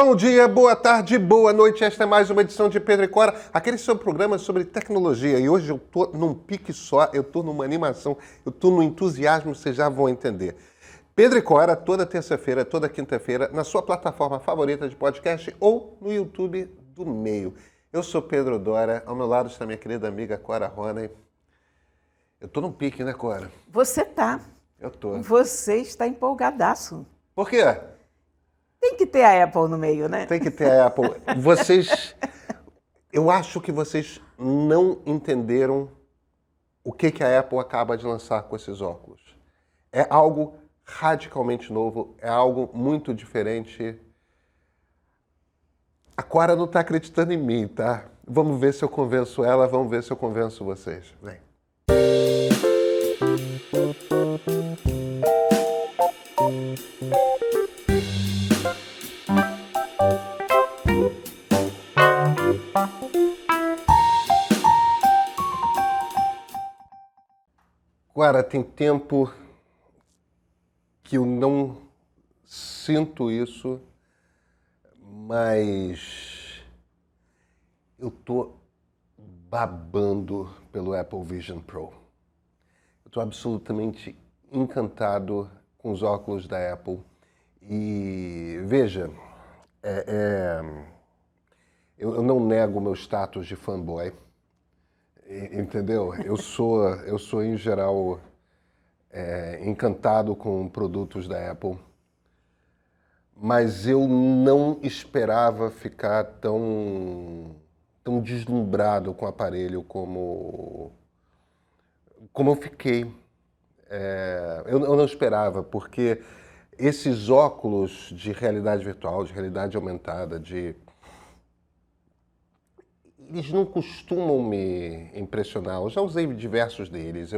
Bom dia, boa tarde, boa noite. Esta é mais uma edição de Pedro e Cora, aquele seu programa sobre tecnologia. E hoje eu tô num pique só, eu tô numa animação, eu tô num entusiasmo, vocês já vão entender. Pedro e Cora, toda terça-feira, toda quinta-feira, na sua plataforma favorita de podcast ou no YouTube do Meio. Eu sou Pedro Dória, ao meu lado está minha querida amiga Cora Roney. Eu tô num pique, né, Cora? Você tá. Eu tô. Você está empolgadaço. Por quê? Tem que ter a Apple no meio, né? Tem que ter a Apple. Eu acho que vocês não entenderam o que a Apple acaba de lançar com esses óculos. É algo radicalmente novo, é algo muito diferente. A Cora não está acreditando em mim, tá? Vamos ver se eu convenço ela, vamos ver se eu convenço vocês. Vem. Cora, tem tempo que eu não sinto isso, mas eu tô babando pelo Apple Vision Pro. Eu tô absolutamente encantado com os óculos da Apple. E veja, eu não nego o meu status de fanboy, entendeu? Eu sou em geral encantado com produtos da Apple, mas eu não esperava ficar tão deslumbrado com o aparelho como eu fiquei. Eu não esperava, porque esses óculos de realidade virtual, de realidade aumentada, eles não costumam me impressionar. Eu já usei diversos deles.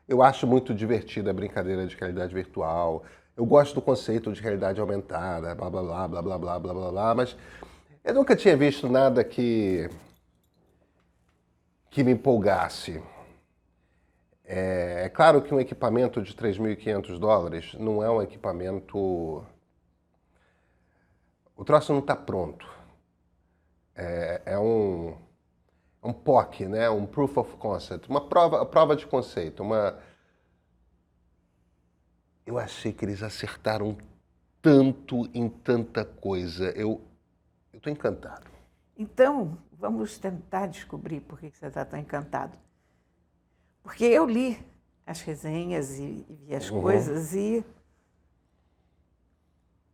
Eu acho muito divertida a brincadeira de realidade virtual. Eu gosto do conceito de realidade aumentada, blá, blá, blá, blá, blá, blá, blá, blá, blá, mas eu nunca tinha visto nada que me empolgasse. É claro que um equipamento de $3.500 não é um equipamento... O troço não está pronto. É um POC, né? Um Proof of Concept, uma prova de conceito. Eu achei que eles acertaram tanto em tanta coisa. Eu estou encantado. Então, vamos tentar descobrir por que você está tão encantado. Porque eu li as resenhas e vi as coisas e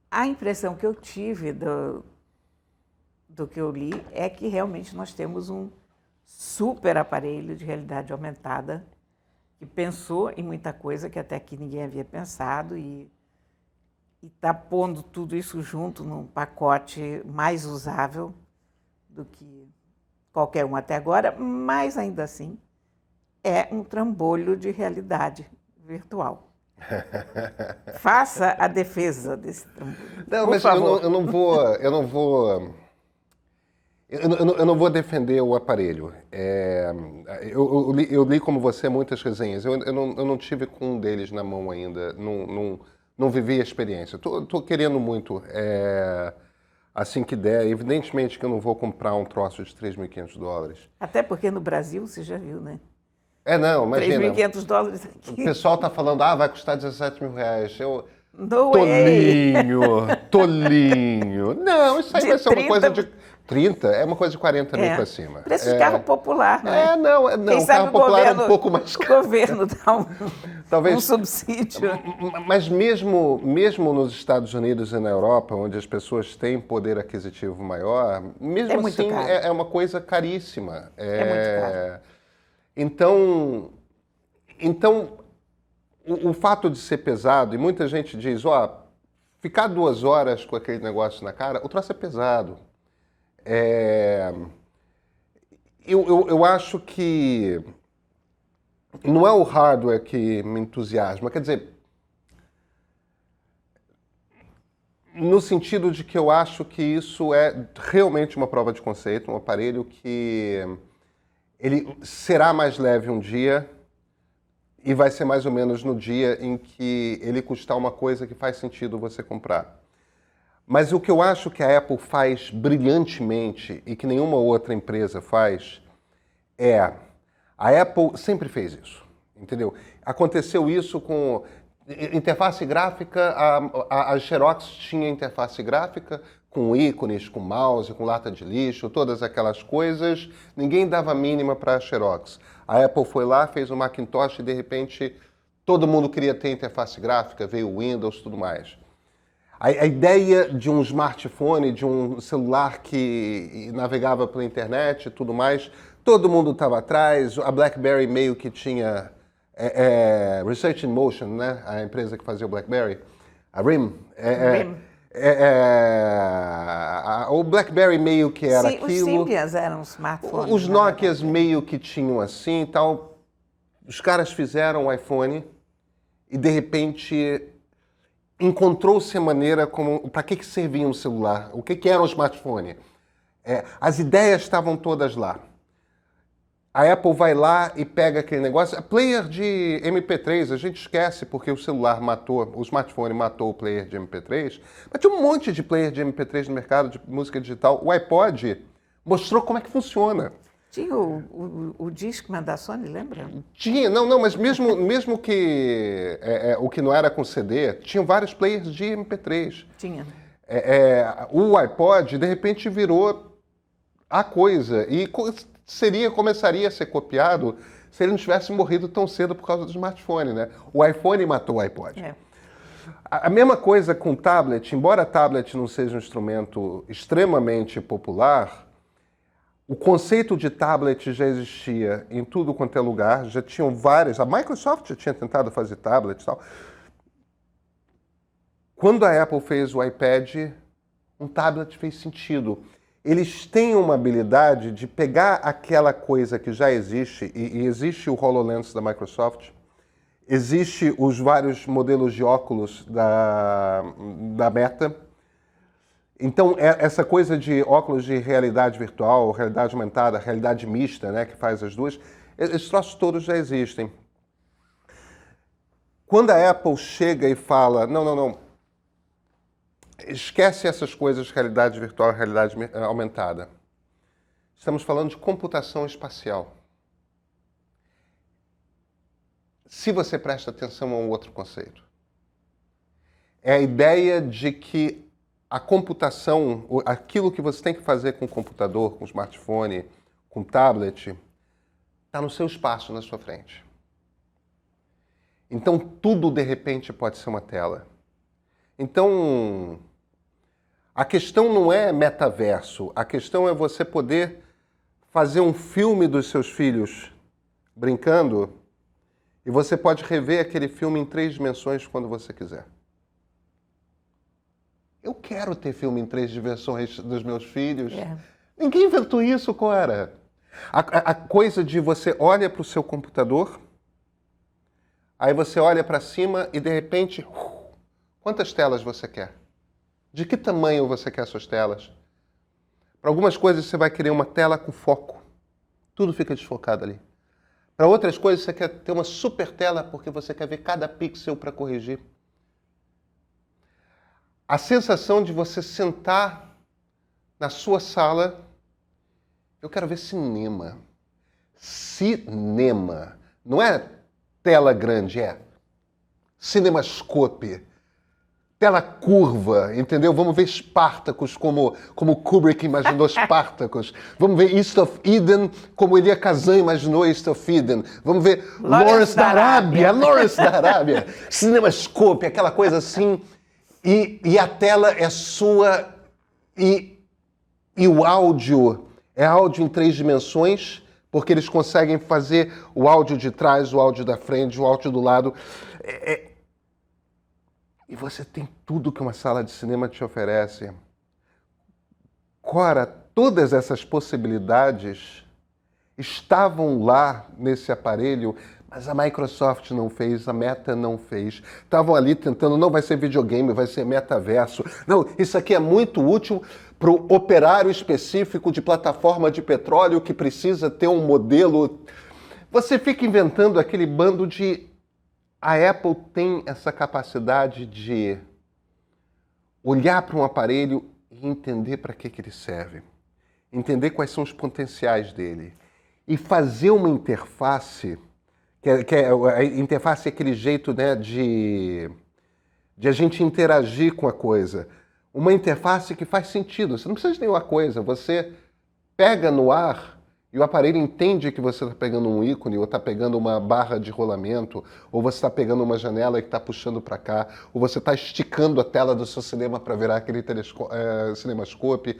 a impressão que eu tive do que eu li é que realmente nós temos um super aparelho de realidade aumentada que pensou em muita coisa que até aqui ninguém havia pensado e está pondo tudo isso junto num pacote mais usável do que qualquer um até agora, mas ainda assim é um trambolho de realidade virtual. Faça a defesa desse trambolho. Não, por mas favor. eu não vou defender o aparelho. Eu li como você muitas resenhas. Eu não tive com um deles na mão ainda. Não vivi a experiência. Tô querendo muito. Assim que der. Evidentemente que eu não vou comprar um troço de $3.500. Até porque no Brasil, você já viu, né? Não, imagina. $3.500 O aqui. pessoal tá falando, vai custar R$17.000. No way! Tolinho. Não, isso aí De vai ser uma 30. coisa de 30, é uma coisa de 40 mil para cima. Preço de carro popular, não é? Não, Quem o sabe carro popular é um pouco mais O caro. governo dá Talvez. um subsídio. Mas mesmo nos Estados Unidos e na Europa, onde as pessoas têm poder aquisitivo maior, mesmo muito assim caro. é uma coisa caríssima. É muito caro. Então o fato de ser pesado, e muita gente diz, ficar 2 horas com aquele negócio na cara, o troço é pesado. Eu acho que não é o hardware que me entusiasma, quer dizer, no sentido de que eu acho que isso é realmente uma prova de conceito, um aparelho que ele será mais leve um dia e vai ser mais ou menos no dia em que ele custar uma coisa que faz sentido você comprar. Mas o que eu acho que a Apple faz brilhantemente e que nenhuma outra empresa faz é... A Apple sempre fez isso, entendeu? Aconteceu isso com interface gráfica, a Xerox tinha interface gráfica com ícones, com mouse, com lata de lixo, todas aquelas coisas. Ninguém dava mínima para a Xerox. A Apple foi lá, fez o Macintosh e de repente todo mundo queria ter interface gráfica, veio o Windows e tudo mais. A ideia de um smartphone, de um celular que navegava pela internet e tudo mais, todo mundo estava atrás. A BlackBerry meio que tinha Research in Motion, né? A empresa que fazia o BlackBerry, a RIM. RIM. O BlackBerry meio que era aquilo. Os Symbians eram smartphones. Os Nokias meio que tinham assim e tal. Os caras fizeram o iPhone e de repente encontrou-se a maneira como... Para que servia um celular? O que era um smartphone? As ideias estavam todas lá. A Apple vai lá e pega aquele negócio. A player de MP3, a gente esquece porque o celular matou, o smartphone matou o player de MP3, mas tinha um monte de player de MP3 no mercado de música digital. O iPod mostrou como é que funciona. Tinha o Discman da Sony, lembra? Tinha, não, mas mesmo que o que não era com CD, tinham vários players de MP3. Tinha. O iPod, de repente, virou a coisa e começaria a ser copiado se ele não tivesse morrido tão cedo por causa do smartphone, né? O iPhone matou o iPod. A mesma coisa com o tablet, embora tablet não seja um instrumento extremamente popular, o conceito de tablet já existia em tudo quanto é lugar, já tinham várias, a Microsoft já tinha tentado fazer tablet e tal. Quando a Apple fez o iPad, um tablet fez sentido. Eles têm uma habilidade de pegar aquela coisa que já existe, e existe o HoloLens da Microsoft, existe os vários modelos de óculos da Meta. Então, essa coisa de óculos de realidade virtual, realidade aumentada, realidade mista, né, que faz as duas, esses troços todos já existem. Quando a Apple chega e fala, não, esquece essas coisas de realidade virtual e realidade aumentada. Estamos falando de computação espacial. Se você presta atenção a um outro conceito, é a ideia de que a computação, aquilo que você tem que fazer com o computador, com o smartphone, com o tablet, está no seu espaço, na sua frente. Então, tudo, de repente, pode ser uma tela. Então, a questão não é metaverso, a questão é você poder fazer um filme dos seus filhos brincando e você pode rever aquele filme em 3 dimensões quando você quiser. Eu quero ter filme em 3 dimensões dos meus filhos. Ninguém inventou isso, cara. A coisa de você olha para o seu computador, aí você olha para cima e, de repente, quantas telas você quer? De que tamanho você quer suas telas? Para algumas coisas você vai querer uma tela com foco. Tudo fica desfocado ali. Para outras coisas você quer ter uma super tela porque você quer ver cada pixel para corrigir. A sensação de você sentar na sua sala, eu quero ver cinema. Cinema. Não é tela grande, é cinemascope. Tela curva, entendeu? Vamos ver Spartacus como Kubrick imaginou Spartacus. Vamos ver East of Eden como Elia Kazan imaginou East of Eden. Vamos ver Lawrence da Arábia. Lawrence da Arábia. Cinemascope, aquela coisa assim. E a tela é sua e o áudio é áudio em 3 dimensões, porque eles conseguem fazer o áudio de trás, o áudio da frente, o áudio do lado. E você tem tudo que uma sala de cinema te oferece. Cora, todas essas possibilidades estavam lá nesse aparelho, mas a Microsoft não fez, a Meta não fez. Estavam ali tentando, não vai ser videogame, vai ser metaverso. Não, isso aqui é muito útil para o operário específico de plataforma de petróleo que precisa ter um modelo. Você fica inventando aquele bando de... A Apple tem essa capacidade de olhar para um aparelho e entender para que ele serve, entender quais são os potenciais dele e fazer uma interface, a interface é aquele jeito, né, de a gente interagir com a coisa. Uma interface que faz sentido. Você não precisa de nenhuma coisa. Você pega no ar e o aparelho entende que você está pegando um ícone, ou está pegando uma barra de rolamento, ou você está pegando uma janela que está puxando para cá, ou você está esticando a tela do seu cinema para virar aquele cinemascope.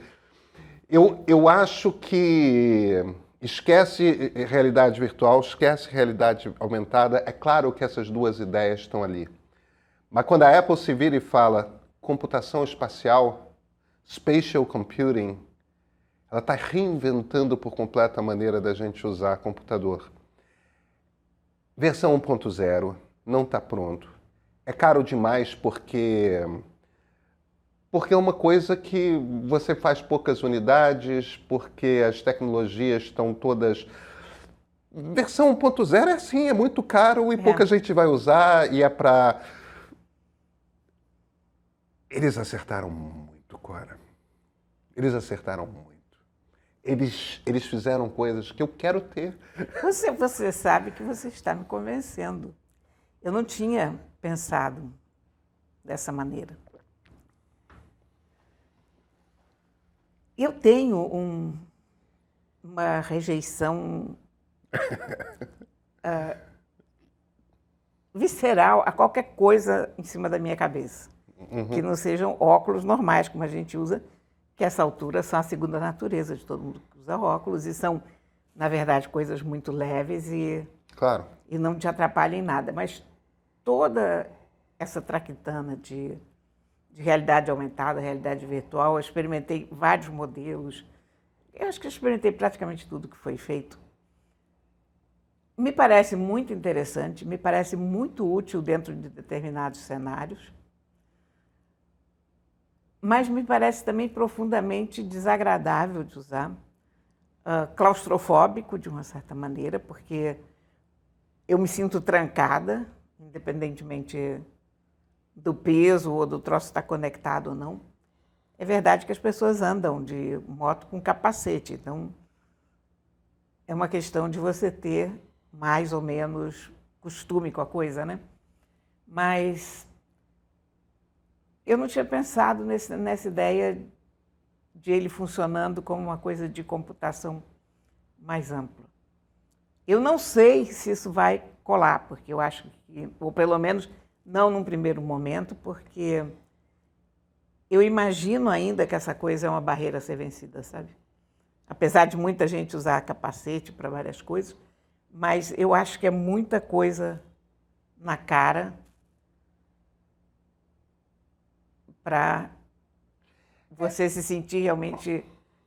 Eu acho que esquece realidade virtual, esquece realidade aumentada. É claro que essas duas ideias estão ali. Mas quando a Apple se vira e fala computação espacial, spatial computing, ela está reinventando por completo a maneira da gente usar computador. Versão 1.0 não está pronto. É caro demais porque é uma coisa que você faz poucas unidades, porque as tecnologias estão todas... Versão 1.0 é assim, é muito caro e pouca gente vai usar e é para... Eles acertaram muito, Cora. Eles acertaram muito. Eles fizeram coisas que eu quero ter. Você sabe que você está me convencendo. Eu não tinha pensado dessa maneira. Eu tenho uma rejeição visceral a qualquer coisa em cima da minha cabeça. Que não sejam óculos normais, como a gente usa, que a essa altura são a segunda natureza de todo mundo que usa óculos e são, na verdade, coisas muito leves e não te atrapalham em nada. Mas toda essa traquitana de realidade aumentada, realidade virtual, eu experimentei vários modelos. Eu acho que eu experimentei praticamente tudo que foi feito. Me parece muito interessante, me parece muito útil dentro de determinados cenários, mas me parece também profundamente desagradável de usar, claustrofóbico de uma certa maneira, porque eu me sinto trancada, independentemente do peso ou do troço estar conectado ou não. É verdade que as pessoas andam de moto com capacete, então é uma questão de você ter mais ou menos costume com a coisa, né? Mas eu não tinha pensado nessa ideia de ele funcionando como uma coisa de computação mais ampla. Eu não sei se isso vai colar, porque eu acho que, ou pelo menos não num primeiro momento, porque eu imagino ainda que essa coisa é uma barreira a ser vencida, sabe? Apesar de muita gente usar capacete para várias coisas, mas eu acho que é muita coisa na cara para você se sentir realmente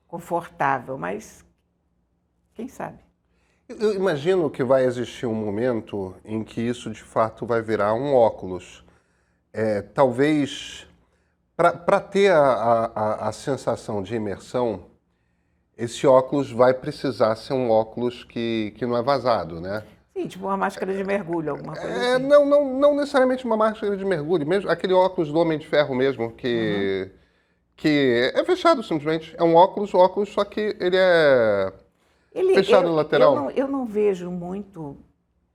confortável, mas quem sabe? Eu imagino que vai existir um momento em que isso de fato vai virar um óculos. Talvez para ter a sensação de imersão, esse óculos vai precisar ser um óculos que não é vazado, né? Sim, tipo uma máscara de mergulho, alguma coisa assim. Não necessariamente uma máscara de mergulho, mesmo aquele óculos do Homem de Ferro mesmo, que é fechado simplesmente. É um óculos, só que ele é fechado no lateral. Eu não vejo muito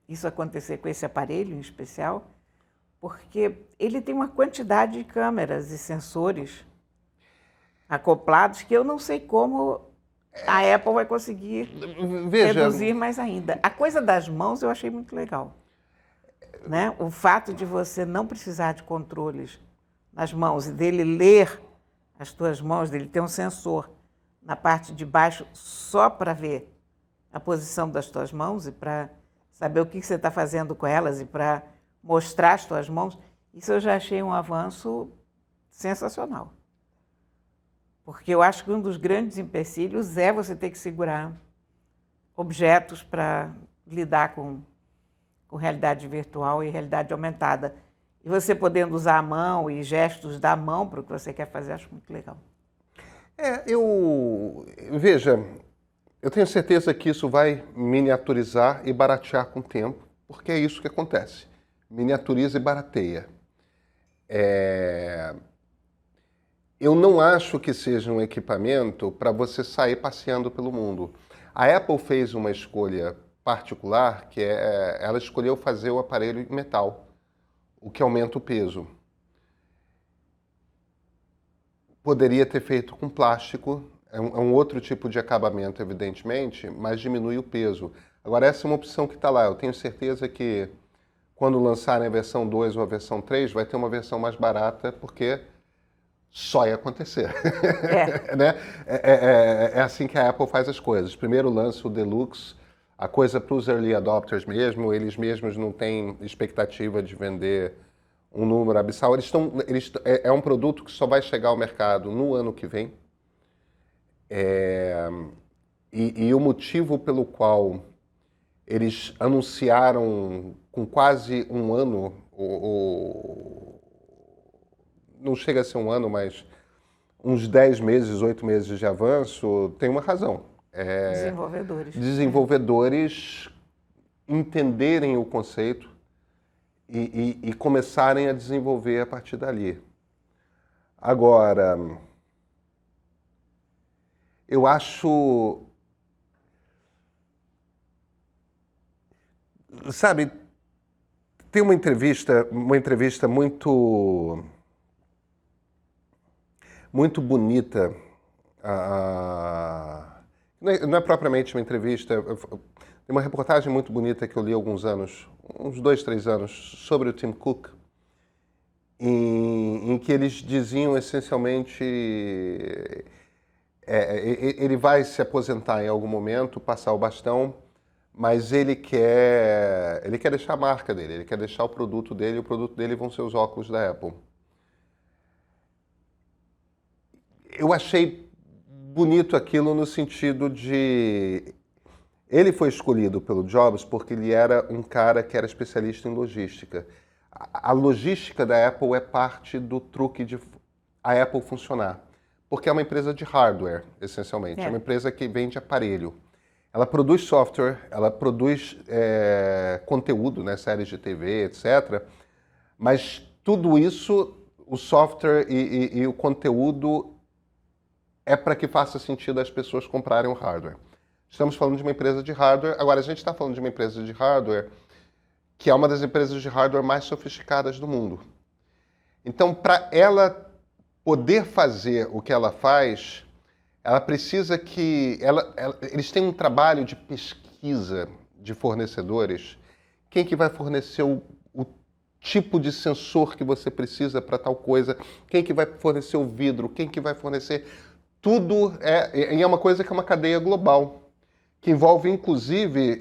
isso acontecer com esse aparelho em especial, porque ele tem uma quantidade de câmeras e sensores acoplados que eu não sei como a Apple vai conseguir reduzir mais ainda. A coisa das mãos eu achei muito legal, né? O fato de você não precisar de controles nas mãos e dele ler as tuas mãos, dele ter um sensor na parte de baixo só para ver a posição das tuas mãos e para saber o que você está fazendo com elas e para mostrar as tuas mãos, isso eu já achei um avanço sensacional. Porque eu acho que um dos grandes empecilhos é você ter que segurar objetos para lidar com realidade virtual e realidade aumentada. E você podendo usar a mão e gestos da mão para o que você quer fazer, acho muito legal. Veja, eu tenho certeza que isso vai miniaturizar e baratear com o tempo, porque é isso que acontece. Miniaturiza e barateia. Eu não acho que seja um equipamento para você sair passeando pelo mundo. A Apple fez uma escolha particular, que ela escolheu fazer o aparelho em metal, o que aumenta o peso. Poderia ter feito com plástico, é um outro tipo de acabamento, evidentemente, mas diminui o peso. Agora, essa é uma opção que está lá. Eu tenho certeza que quando lançarem a versão 2 ou a versão 3, vai ter uma versão mais barata, porque só ia acontecer. É. Né? É assim que a Apple faz as coisas. Primeiro lança o Deluxe, a coisa para os early adopters mesmo, eles mesmos não têm expectativa de vender um número abissal. É um produto que só vai chegar ao mercado no ano que vem. E o motivo pelo qual eles anunciaram com quase um ano, não chega a ser um ano, mas uns 10 meses, 8 meses de avanço, tem uma razão. Desenvolvedores. Desenvolvedores entenderem o conceito e começarem a desenvolver a partir dali. Agora, eu acho... Sabe, tem uma entrevista muito bonita. Não é propriamente uma entrevista, tem uma reportagem muito bonita que eu li há alguns anos, uns 2, 3 anos, sobre o Tim Cook, em que eles diziam essencialmente, ele vai se aposentar em algum momento, passar o bastão, mas ele quer deixar a marca dele, ele quer deixar o produto dele, e o produto dele vão ser os óculos da Apple. Eu achei bonito aquilo no sentido de... Ele foi escolhido pelo Jobs porque ele era um cara que era especialista em logística. A logística da Apple é parte do truque de a Apple funcionar, porque é uma empresa de hardware, essencialmente. É uma empresa que vende aparelho. Ela produz software, ela produz conteúdo, né, séries de TV, etc. Mas tudo isso, o software e o conteúdo, é para que faça sentido as pessoas comprarem o hardware. Estamos falando de uma empresa de hardware. Agora, a gente está falando de uma empresa de hardware que é uma das empresas de hardware mais sofisticadas do mundo. Então, para ela poder fazer o que ela faz, ela precisa que... eles têm um trabalho de pesquisa de fornecedores. Quem que vai fornecer o tipo de sensor que você precisa para tal coisa? Quem que vai fornecer o vidro? Quem que vai fornecer... Tudo é uma coisa que é uma cadeia global, que envolve, inclusive,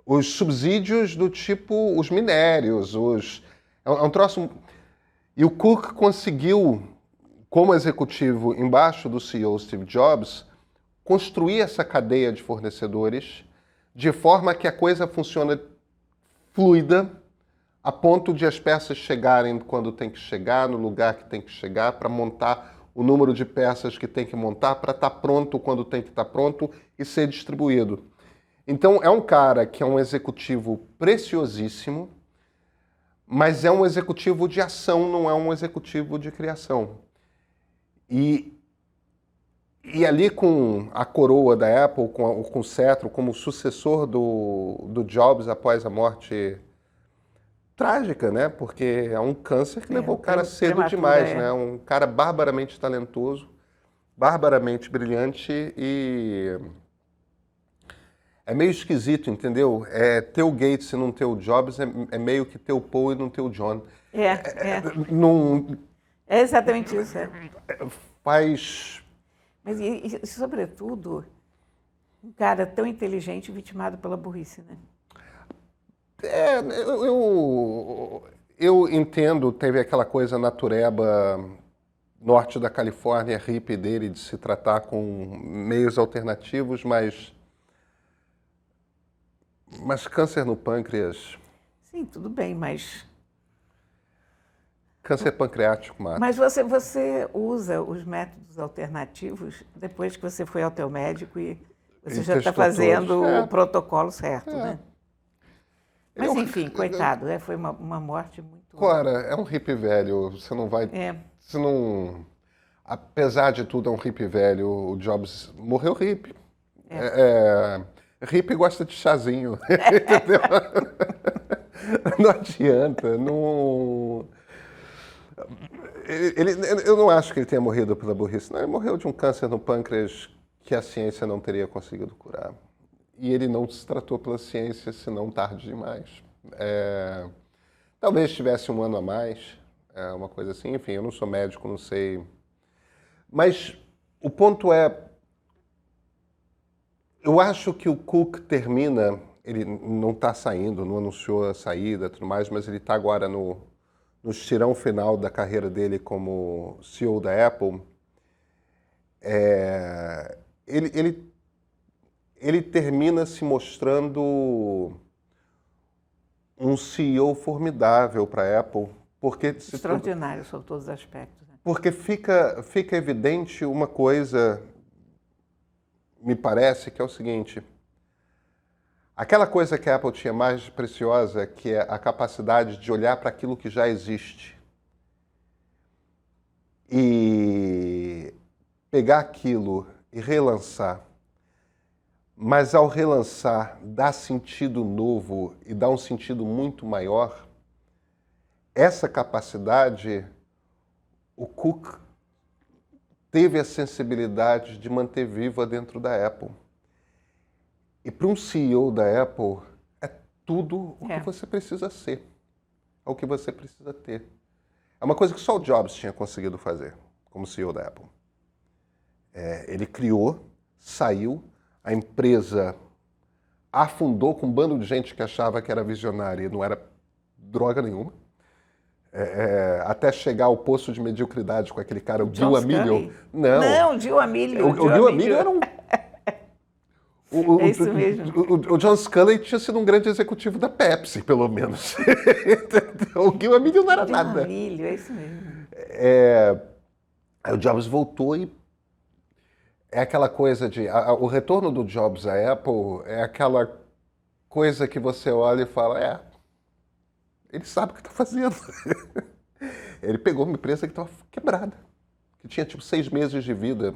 os subsídios do tipo os minérios, é um troço... E o Cook conseguiu, como executivo embaixo do CEO Steve Jobs, construir essa cadeia de fornecedores de forma que a coisa funcione fluida, a ponto de as peças chegarem quando tem que chegar, no lugar que tem que chegar, para montar o número de peças que tem que montar, para estar pronto quando tem que estar pronto e ser distribuído. Então, é um cara que é um executivo preciosíssimo, mas é um executivo de ação, não é um executivo de criação. E ali com a coroa da Apple, com o cetro, como sucessor do Jobs após a morte trágica, né? Porque é um câncer que levou o cara cedo demais, né? Um cara barbaramente talentoso, barbaramente brilhante e... É meio esquisito, entendeu? Ter o Gates e não ter o Jobs é meio que ter o Paul e não ter o John. Não... É exatamente isso. Faz... Mas, e, sobretudo, um cara tão inteligente vitimado pela burrice, né? Eu entendo, teve aquela coisa natureba norte da Califórnia, hippie dele, de se tratar com meios alternativos, mas câncer no pâncreas... Sim, tudo bem, mas... Câncer pancreático mata. Mas você usa os métodos alternativos depois que você foi ao teu médico e você já está fazendo o protocolo certo, né? Mas, enfim, coitado, foi uma morte muito Cora, é um hippie velho. Você não vai... É, Você não... Apesar de tudo, é um hippie velho. O Jobs morreu hippie. Hippie gosta de chazinho. Entendeu? Não adianta. Não... eu não acho que ele tenha morrido pela burrice. Não, ele morreu de um câncer no pâncreas que a ciência não teria conseguido curar. E ele não se tratou pela ciência, senão tarde demais. Talvez tivesse um ano a mais, uma coisa assim. Enfim, eu não sou médico, não sei. Mas o ponto é, eu acho que o Cook termina, ele não está saindo, não anunciou a saída, tudo mais, mas ele está agora no estirão final da carreira dele como CEO da Apple. Ele termina se mostrando um CEO formidável para a Apple, porque extraordinário sob todos os aspectos. Né? porque fica evidente uma coisa, me parece, que é o seguinte: aquela coisa que a Apple tinha mais preciosa, que é a capacidade de olhar para aquilo que já existe e pegar aquilo e relançar. Mas ao relançar, dá sentido novo e dá um sentido muito maior. Essa capacidade, o Cook teve a sensibilidade de manter viva dentro da Apple. E para um CEO da Apple, é tudo o que você precisa ser, é o que você precisa ter. É uma coisa que só o Jobs tinha conseguido fazer como CEO da Apple. Ele criou, saiu, a empresa afundou com um bando de gente que achava que era visionária e não era droga nenhuma. Até chegar ao poço de mediocridade com aquele cara, o Gil Amelio. Não, Gil Amelio. O Gil Amelio era um... É isso mesmo. O John Sculley tinha sido um grande executivo da Pepsi, pelo menos. O Gil Amelio não era nada. Gil Amelio, é isso mesmo. Aí o Jobs voltou e é aquela coisa de... o retorno do Jobs à Apple é aquela coisa que você olha e fala, ele sabe o que está fazendo. Ele pegou uma empresa que estava quebrada, que tinha tipo 6 meses de vida,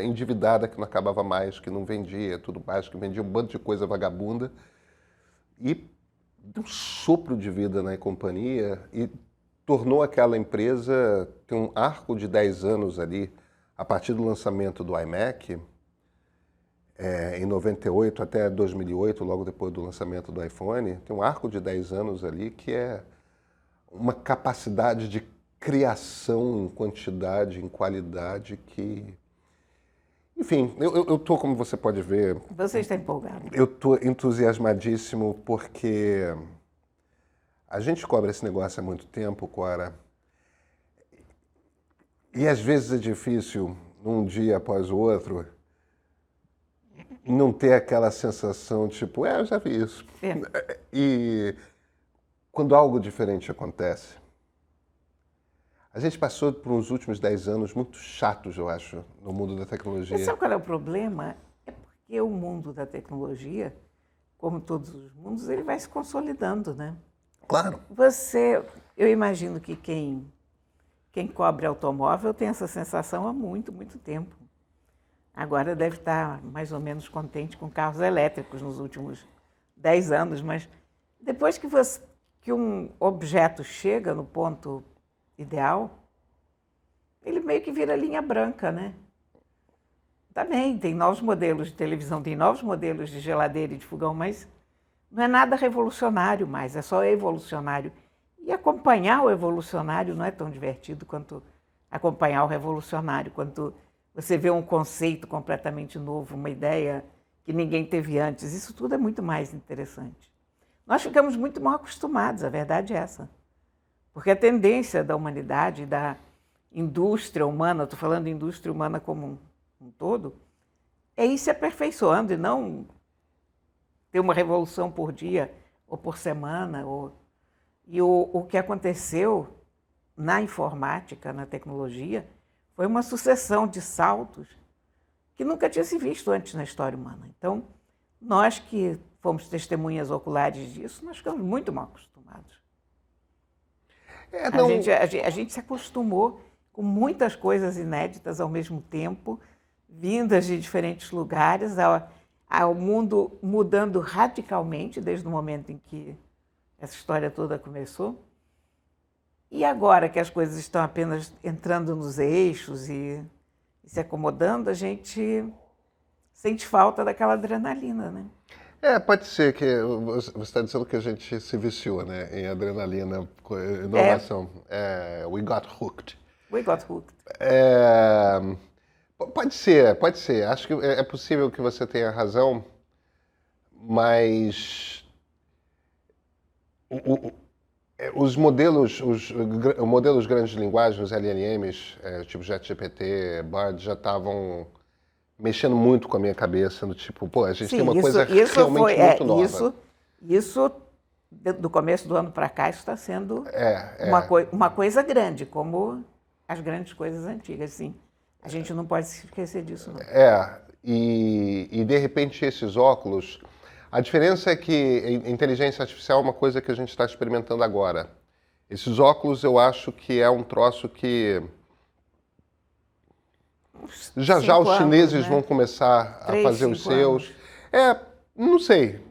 endividada, que não acabava mais, que não vendia tudo mais, que vendia um bando de coisa vagabunda, e deu um sopro de vida na companhia e tornou aquela empresa, tem um arco de 10 anos ali, a partir do lançamento do iMac, em 98 até 2008, logo depois do lançamento do iPhone, tem um arco de 10 anos ali que é uma capacidade de criação em quantidade, em qualidade que... Enfim, eu tô, como você pode ver... Você está empolgado. Eu tô entusiasmadíssimo porque a gente cobra esse negócio há muito tempo, Cora, e às vezes é difícil, num dia após o outro, não ter aquela sensação tipo, eu já vi isso. E quando algo diferente acontece, a gente passou por uns últimos 10 anos muito chatos, eu acho, no mundo da tecnologia. E sabe qual é o problema? É porque o mundo da tecnologia, como todos os mundos, ele vai se consolidando, né? Claro. Eu imagino que quem cobre automóvel tem essa sensação há muito, muito tempo. Agora deve estar mais ou menos contente com carros elétricos nos últimos 10 anos, mas depois que um objeto chega no ponto ideal, ele meio que vira linha branca, né? Também tem novos modelos de televisão, tem novos modelos de geladeira e de fogão, mas não é nada revolucionário mais, é só evolucionário. E acompanhar o evolucionário não é tão divertido quanto acompanhar o revolucionário, quanto você vê um conceito completamente novo, uma ideia que ninguém teve antes. Isso tudo é muito mais interessante. Nós ficamos muito mal acostumados, a verdade é essa. Porque a tendência da humanidade, da indústria humana, estou falando de indústria humana como um todo, é ir se aperfeiçoando e não ter uma revolução por dia ou por semana. E o que aconteceu na informática, na tecnologia, foi uma sucessão de saltos que nunca tinha se visto antes na história humana. Então, nós que fomos testemunhas oculares disso, nós ficamos muito mal acostumados. A gente se acostumou com muitas coisas inéditas ao mesmo tempo, vindas de diferentes lugares, ao mundo mudando radicalmente desde o momento em que essa história toda começou. E agora que as coisas estão apenas entrando nos eixos e se acomodando, a gente sente falta daquela adrenalina, né? Pode ser que você está dizendo que a gente se viciou, né, em adrenalina, inovação. We got hooked. We got hooked. Pode ser. Acho que é possível que você tenha razão, mas os modelos grandes de linguagem, os LLMs, tipo ChatGPT, Bard, já estavam mexendo muito com a minha cabeça, no tipo, pô, a gente tem uma coisa realmente muito nova. Isso, do começo do ano para cá, está sendo uma coisa grande, como as grandes coisas antigas, sim. A gente não pode se esquecer disso, não. E de repente esses óculos... A diferença é que a inteligência artificial é uma coisa que a gente está experimentando agora. Esses óculos eu acho que é um troço que... Já os chineses vão começar a fazer os seus. Não sei.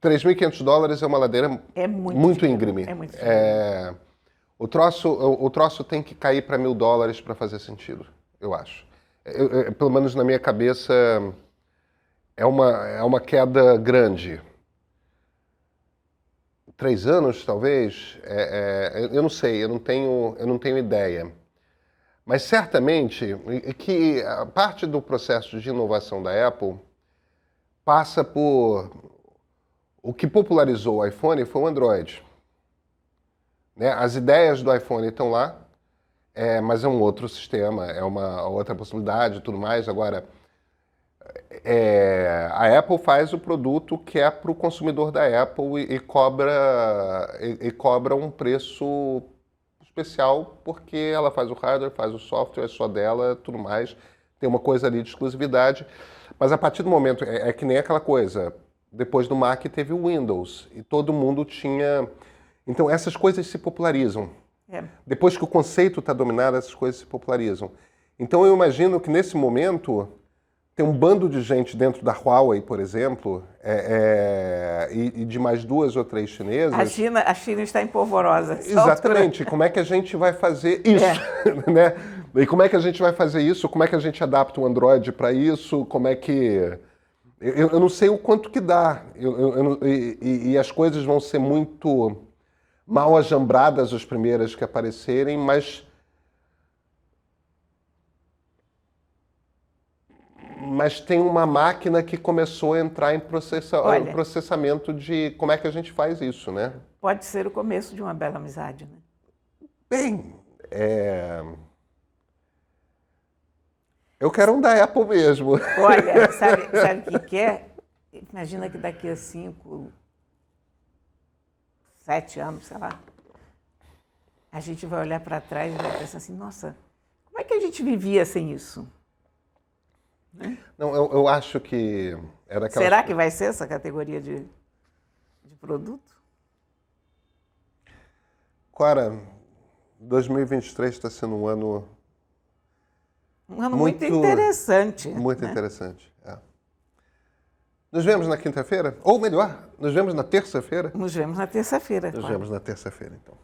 $3.500 é uma ladeira muito íngreme. É muito o troço tem que cair para $1.000 para fazer sentido, eu acho. Pelo menos na minha cabeça é uma queda grande. 3 anos, talvez? Eu não sei, eu não tenho ideia. Mas certamente que a parte do processo de inovação da Apple passa por... O que popularizou o iPhone foi o Android. Né? As ideias do iPhone estão lá, mas é um outro sistema, é uma outra possibilidade e tudo mais. Agora, a Apple faz o produto que é para o consumidor da Apple e cobra um preço especial porque ela faz o hardware, faz o software, é só dela, tudo mais. Tem uma coisa ali de exclusividade. Mas a partir do momento, é que nem aquela coisa, depois do Mac teve o Windows e todo mundo tinha... Então essas coisas se popularizam. Depois que o conceito está dominado, essas coisas se popularizam. Então eu imagino que nesse momento tem um bando de gente dentro da Huawei, por exemplo, e de mais 2 ou 3 chinesas. A China está em polvorosa. Exatamente. Como é que a gente vai fazer isso? Né? E como é que a gente vai fazer isso? Como é que a gente adapta o Android para isso? Como é que... Eu não sei o quanto que dá. E as coisas vão ser muito mal ajambradas as primeiras que aparecerem, mas tem uma máquina que começou a entrar em processamento de como é que a gente faz isso, né? Pode ser o começo de uma bela amizade, né? Bem, eu quero um da Apple mesmo. Olha, sabe o que é? Imagina que daqui a 5, 7 anos, sei lá, a gente vai olhar para trás e vai pensar assim, nossa, como é que a gente vivia sem isso? Né? Não, eu acho que era aquela... Será que vai ser essa categoria de produto? Cora, 2023 está sendo um ano... Um ano muito interessante. Muito interessante, Nos vemos na quinta-feira? Ou melhor, nos vemos na terça-feira? Nos vemos na terça-feira. Nos vemos na terça-feira, então.